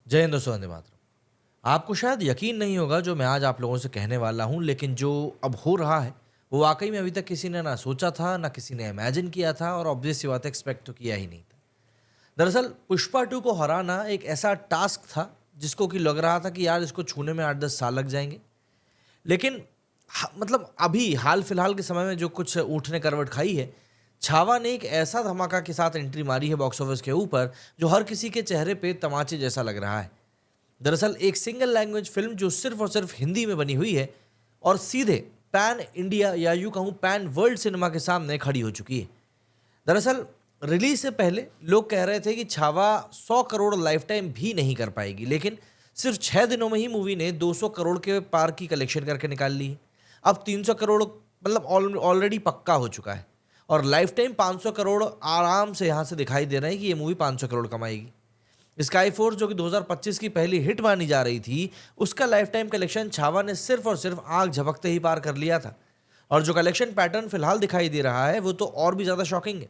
जय हिंद दोस्तों, वंदे मातरम। आपको शायद यकीन नहीं होगा जो मैं आज आप लोगों से कहने वाला हूँ, लेकिन जो अब हो रहा है वो वाकई में अभी तक किसी ने ना सोचा था, ना किसी ने इमेजिन किया था, और ऑब्वियस सी बात है, एक्सपेक्ट तो किया ही नहीं था। दरअसल पुष्पा 2 को हराना एक ऐसा टास्क था जिसको कि लग रहा था कि यार इसको छूने में 8-10 साल लग जाएंगे। लेकिन मतलब अभी हाल फिलहाल के समय में जो कुछ ऊँट ने करवट खाई है, छावा ने एक ऐसा धमाका के साथ एंट्री मारी है बॉक्स ऑफिस के ऊपर, जो हर किसी के चेहरे पे तमाचे जैसा लग रहा है। दरअसल एक सिंगल लैंग्वेज फिल्म जो सिर्फ और सिर्फ हिंदी में बनी हुई है और सीधे पैन इंडिया या यूं कहूं पैन वर्ल्ड सिनेमा के सामने खड़ी हो चुकी है। दरअसल रिलीज से पहले लोग कह रहे थे कि छावा 100 करोड़ लाइफ टाइम भी नहीं कर पाएगी, लेकिन सिर्फ 6 दिनों में ही मूवी ने 200 करोड़ के पार की कलेक्शन करके निकाल ली है। अब 300 करोड़ मतलब ऑलरेडी पक्का हो चुका है, और लाइफ टाइम 500 करोड़ आराम से यहाँ से दिखाई दे रहे हैं कि ये मूवी 500 करोड़ कमाएगी। स्काई फोर्स जो कि 2025 की पहली हिट मानी जा रही थी, उसका लाइफ टाइम कलेक्शन छावा ने सिर्फ और सिर्फ आंख झपकते ही पार कर लिया था। और जो कलेक्शन पैटर्न फिलहाल दिखाई दे रहा है वो तो और भी ज़्यादा शॉकिंग है।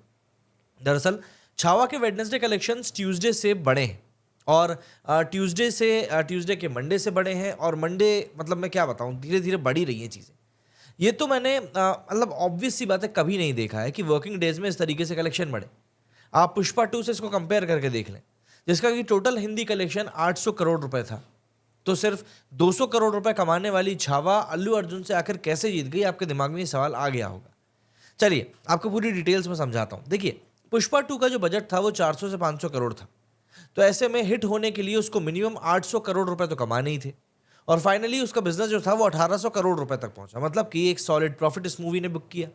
दरअसल छावा के वेडनेसडे कलेक्शंस ट्यूसडे से बड़े हैं, और ट्यूसडे के मंडे से बड़े हैं, और मंडे मतलब मैं क्या बताऊं, धीरे धीरे बढ़ी रही हैं चीज़ें। ये तो मैंने मतलब ऑब्वियस सी बात है, कभी नहीं देखा है कि वर्किंग डेज में इस तरीके से कलेक्शन बढ़े। आप पुष्पा 2 से इसको कंपेयर करके देख लें, जिसका कि टोटल हिंदी कलेक्शन 800 करोड़ रुपए था। तो सिर्फ 200 करोड़ रुपए कमाने वाली छावा अल्लू अर्जुन से आखिर कैसे जीत गई, आपके दिमाग में ये सवाल आ गया होगा। चलिए आपको पूरी डिटेल्स में समझाता हूँ। देखिए, पुष्पा 2 का जो बजट था वो 400 से 500 करोड़ था। तो ऐसे में हिट होने के लिए उसको मिनिमम 800 करोड़ रुपए तो कमाने ही थे, और फाइनली उसका बिजनेस जो था वो 1800 करोड़ रुपए तक पहुंचा, मतलब कि एक सॉलिड प्रॉफिट इस मूवी ने बुक किया।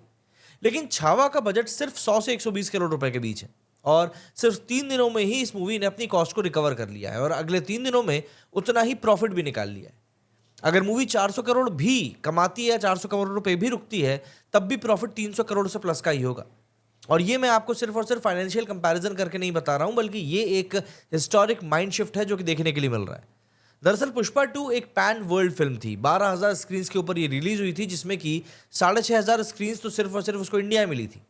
लेकिन छावा का बजट सिर्फ 100 से 120 करोड़ रुपए के बीच है, और सिर्फ 3 दिनों में ही इस मूवी ने अपनी कॉस्ट को रिकवर कर लिया है, और अगले 3 दिनों में उतना ही प्रॉफिट भी निकाल लिया है। अगर मूवी 400 करोड़ भी कमाती है, 400 करोड़ रुपए भी रुकती है, तब भी प्रॉफिट 300 करोड़ से प्लस का ही होगा। और ये मैं आपको सिर्फ और सिर्फ फाइनेंशियल कंपैरिजन करके नहीं बता रहा हूं, बल्कि ये एक हिस्टोरिक माइंड शिफ्ट है जो कि देखने के लिए मिल रहा है। दरअसल पुष्पा 2 एक पैन वर्ल्ड फिल्म थी। 12,000 स्क्रीन के ऊपर ये रिलीज हुई थी, जिसमें कि 6,500 स्क्रीन तो सिर्फ और सिर्फ उसको इंडिया में मिली थी।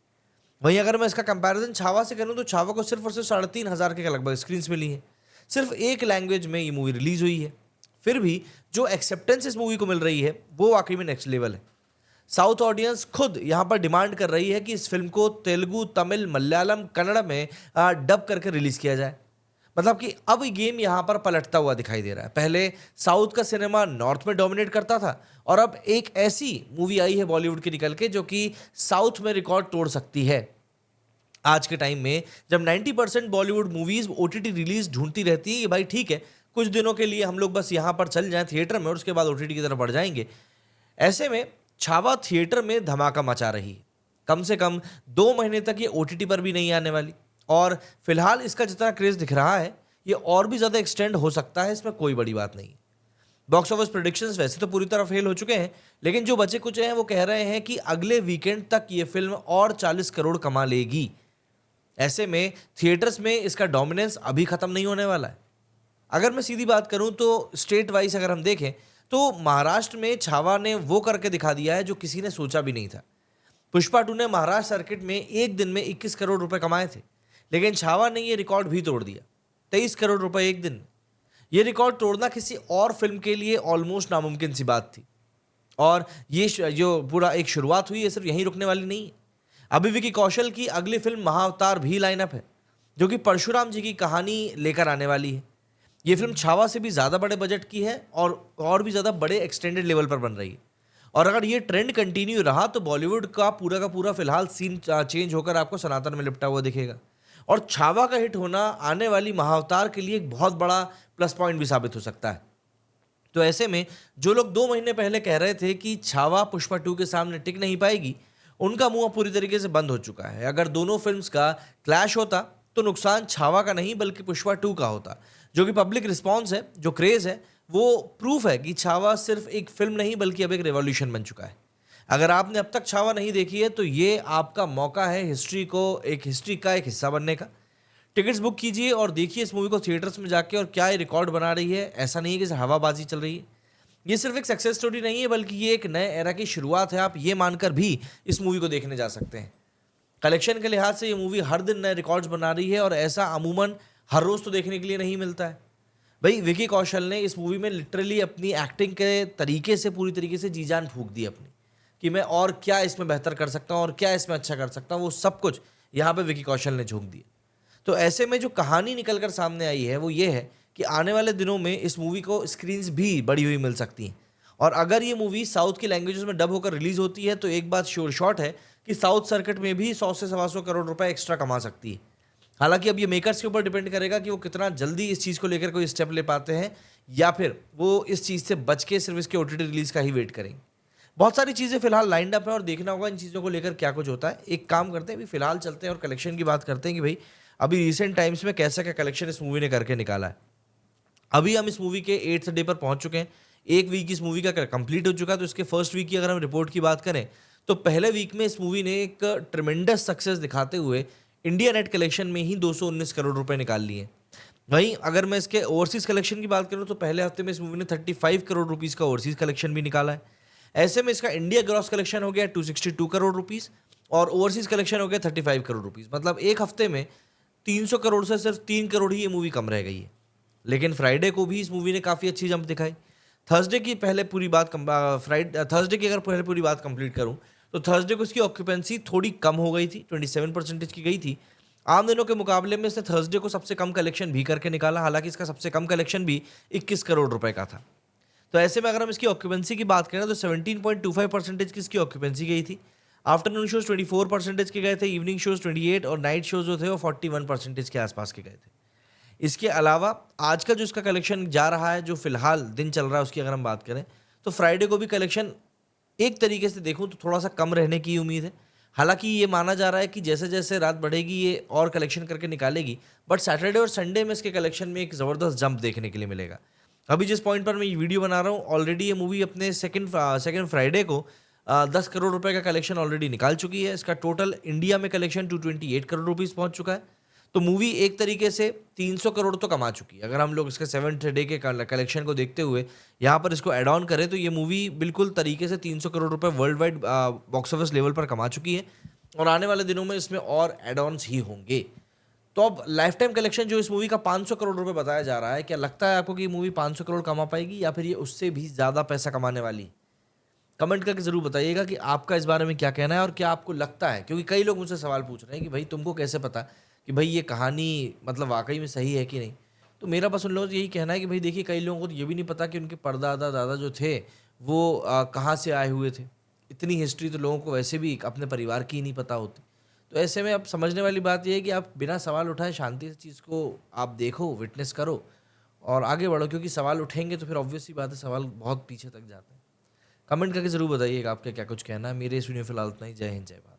वहीं अगर मैं इसका कंपैरिजन छावा से करूं, तो छावा को सिर्फ और सिर्फ 3,500 के लगभग स्क्रीन मिली है। सिर्फ एक लैंग्वेज में ये मूवी रिलीज हुई है। फिर भी जो एक्सेप्टेंस इस मूवी को मिल रही है वो वाकई में नेक्स्ट लेवल है। साउथ ऑडियंस खुद यहाँ पर डिमांड कर रही है कि इस फिल्म को तेलुगु, तमिल, मलयालम, कन्नड़ में डब करके रिलीज किया जाए। मतलब कि अब गेम यहाँ पर पलटता हुआ दिखाई दे रहा है। पहले साउथ का सिनेमा नॉर्थ में डोमिनेट करता था, और अब एक ऐसी मूवी आई है बॉलीवुड की निकल के जो कि साउथ में रिकॉर्ड तोड़ सकती है। आज के टाइम में जब 90% बॉलीवुड मूवीज ओटीटी रिलीज ढूंढती रहती है कि भाई ठीक है, कुछ दिनों के लिए हम लोग बस यहाँ पर चल जाएं थिएटर में, और उसके बाद ओटीटी की तरफ बढ़ जाएंगे। ऐसे में छावा थिएटर में धमाका मचा रही है। कम से कम 2 महीने तक ये ओटीटी पर भी नहीं आने वाली, और फिलहाल इसका जितना क्रेज दिख रहा है ये और भी ज़्यादा एक्सटेंड हो सकता है, इसमें कोई बड़ी बात नहीं। बॉक्स ऑफिस प्रेडिक्शंस वैसे तो पूरी तरह फेल हो चुके हैं, लेकिन जो बचे कुछ हैं वो कह रहे हैं कि अगले वीकेंड तक ये फिल्म और 40 करोड़ कमा लेगी। ऐसे में थिएटर्स में इसका डोमिनेंस अभी खत्म नहीं होने वाला है। अगर मैं सीधी बात करूं तो स्टेट वाइज अगर हम देखें, तो महाराष्ट्र में छावा ने वो करके दिखा दिया है जो किसी ने सोचा भी नहीं था। पुष्पा 2 ने महाराष्ट्र सर्किट में एक दिन में 21 करोड़ रुपए कमाए थे, लेकिन छावा ने ये रिकॉर्ड भी तोड़ दिया, 23 करोड़ रुपए एक दिन में। ये रिकॉर्ड तोड़ना किसी और फिल्म के लिए ऑलमोस्ट नामुमकिन सी बात थी, और ये जो पूरा एक शुरुआत हुई है सिर्फ यहीं रुकने वाली नहीं है। अभी विकी कौशल की अगली फिल्म महाअवतार भी लाइनअप है, जो कि परशुराम जी की कहानी लेकर आने वाली है। ये फिल्म छावा से भी ज़्यादा बड़े बजट की है, और भी ज़्यादा बड़े एक्सटेंडेड लेवल पर बन रही है। और अगर ये ट्रेंड कंटिन्यू रहा तो बॉलीवुड का पूरा फिलहाल सीन चेंज होकर आपको सनातन में लिपटा हुआ दिखेगा। और छावा का हिट होना आने वाली महाअवतार के लिए एक बहुत बड़ा प्लस पॉइंट भी साबित हो सकता है। तो ऐसे में जो लोग 2 महीने पहले कह रहे थे कि छावा पुष्पा 2 के सामने टिक नहीं पाएगी, उनका मुंह अब पूरी तरीके से बंद हो चुका है। अगर दोनों फिल्म्स का क्लैश होता तो नुकसान छावा का नहीं बल्कि पुष्पा 2 का होता। जो कि पब्लिक रिस्पॉन्स है, जो क्रेज है, वो प्रूफ है कि छावा सिर्फ एक फिल्म नहीं बल्कि अब एक रेवोल्यूशन बन चुका है। अगर आपने अब तक छावा नहीं देखी है तो ये आपका मौका है हिस्ट्री का एक हिस्सा बनने का। टिकट्स बुक कीजिए और देखिए इस मूवी को थिएटर्स में जाके, और क्या ये रिकॉर्ड बना रही है। ऐसा नहीं है कि हवाबाजी चल रही है। ये सिर्फ एक सक्सेस स्टोरी नहीं है, बल्कि ये एक नए एरा की शुरुआत है। आप ये मानकर भी इस मूवी को देखने जा सकते हैं। कलेक्शन के लिहाज से ये मूवी हर दिन नए रिकॉर्ड्स बना रही है, और ऐसा अमूमन हर रोज़ तो देखने के लिए नहीं मिलता है। भाई विकी कौशल ने इस मूवी में लिटरली अपनी एक्टिंग के तरीके से पूरी तरीके से जी जान फूँक दी अपनी, कि मैं और क्या इसमें बेहतर कर सकता हूँ और क्या इसमें अच्छा कर सकता हूँ, वो सब कुछ यहाँ पे विकी कौशल ने झोंक दिया। तो ऐसे में जो कहानी निकल कर सामने आई है वो ये है कि आने वाले दिनों में इस मूवी को स्क्रीन्स भी बढ़ी हुई मिल सकती हैं। और अगर ये मूवी साउथ की लैंग्वेजेस में डब होकर रिलीज होती है तो एक बात श्योर शॉट है कि साउथ सर्किट में भी 100 से 125 करोड़ रुपए एक्स्ट्रा कमा सकती है। हालांकि अब ये मेकर्स के ऊपर डिपेंड करेगा कि वो कितना जल्दी इस चीज़ को लेकर कोई स्टेप ले पाते हैं, या फिर वो इस चीज़ से बच के सिर्फ इसके ओटीटी रिलीज का ही वेट करेंगे। बहुत सारी चीज़ें फिलहाल लाइंड अप है और देखना होगा इन चीज़ों को लेकर क्या कुछ होता है। एक काम करते हैं, अभी फिलहाल चलते हैं और कलेक्शन की बात करते हैं कि भाई अभी रिसेंट टाइम्स में कैसा क्या कलेक्शन इस मूवी ने करके निकाला है। अभी हम इस मूवी के 8th डे पर पहुंच चुके हैं। एक वीक इस मूवी का कंप्लीट हो चुका है। तो इसके फर्स्ट वीक की अगर हम रिपोर्ट की बात करें तो पहले वीक में इस मूवी ने एक ट्रिमेंडस सक्सेस दिखाते हुए इंडिया नेट कलेक्शन में ही 219 करोड़ रुपए निकाल लिए। वहीं अगर मैं इसके ओवरसीज कलेक्शन की बात करूं तो पहले हफ्ते में इस मूवी ने 35 करोड़ रुपीस का ओवरसीज कलेक्शन भी निकाला है। ऐसे में इसका इंडिया ग्रॉस कलेक्शन हो गया 262 करोड़ रुपीस और ओवरसीज कलेक्शन हो गया 35 करोड़ रुपीस। मतलब एक हफ्ते में 300 करोड़ से सिर्फ 3 करोड़ ही ये मूवी कम रह गई है। लेकिन फ्राइडे को भी इस मूवी ने काफ़ी अच्छी जंप दिखाई। थर्सडे की पहले पूरी बात फ्राइडे थर्सडे की अगर पहले पूरी बात कंप्लीट करूं तो थर्सडे को इसकी ऑक्यूपेंसी थोड़ी कम हो गई थी, 27% की गई थी। आम दिनों के मुकाबले में इसने थर्सडे को सबसे कम कलेक्शन भी करके निकाला, हालांकि इसका सबसे कम कलेक्शन भी 21 करोड़ रुपए का था। तो ऐसे में अगर हम इसकी ऑक्यूपेंसी की बात करें तो 17.25% की इसकी ऑक्यूपेंसी गई थी। आफ्टरनून शोज 24% के गए थे, इवनिंग शोज 28 और नाइट शोज जो थे वो 41% के आसपास के गए थे। इसके अलावा आज का जो इसका कलेक्शन जा रहा है, जो फिलहाल दिन चल रहा है उसकी अगर हम बात करें तो फ्राइडे को भी कलेक्शन एक तरीके से देखूं तो थोड़ा सा कम रहने की उम्मीद है। हालांकि ये माना जा रहा है कि जैसे जैसे रात बढ़ेगी ये और कलेक्शन करके निकालेगी, बट सैटरडे और संडे में इसके कलेक्शन में एक ज़बरदस्त जंप देखने के लिए मिलेगा। अभी जिस पॉइंट पर मैं ये वीडियो बना रहा हूँ ऑलरेडी ये मूवी अपने सेकंड फ्राइडे को 10 करोड़ रुपए का कलेक्शन ऑलरेडी निकाल चुकी है। इसका टोटल इंडिया में कलेक्शन 228 करोड़ रुपीस पहुंच चुका है। तो मूवी एक तरीके से 300 करोड़ तो कमा चुकी है। अगर हम लोग इसके 7th डे के कलेक्शन को देखते हुए यहाँ पर इसको ऐड ऑन करें तो ये मूवी बिल्कुल तरीके से 300 करोड़ रुपए world wide box office level पर कमा चुकी है और आने वाले दिनों में इसमें और एड ऑन्स ही होंगे। तो अब लाइफ टाइम कलेक्शन जो इस मूवी का 500 करोड़ रुपए बताया जा रहा है, क्या लगता है आपको कि ये मूवी 500 करोड़ कमा पाएगी या फिर ये उससे भी ज़्यादा पैसा कमाने वाली है? कमेंट करके ज़रूर बताइएगा कि आपका इस बारे में क्या कहना है और क्या आपको लगता है, क्योंकि कई लोग मुझसे सवाल पूछ रहे हैं कि भाई तुमको कैसे पता कि भाई ये कहानी मतलब वाकई में सही है कि नहीं। तो मेरा बस उन लोगों से यही कहना है कि भाई देखिए, कई लोगों को तो ये भी नहीं पता कि उनके परदादा दादा जो थे वो कहाँ से आए हुए थे। इतनी हिस्ट्री तो लोगों को वैसे भी अपने परिवार की ही नहीं पता होती। तो ऐसे में अब समझने वाली बात ये है कि आप बिना सवाल उठाए शांति से चीज़ को आप देखो, विटनेस करो और आगे बढ़ो, क्योंकि सवाल उठेंगे तो फिर ऑब्वियस सी बात है सवाल बहुत पीछे तक जाते हैं। कमेंट करके ज़रूर बताइएगा आपका क्या कुछ कहना है। मेरे इस वीडियो में फिलहाल इतना ही। जय हिंद, जय भारत।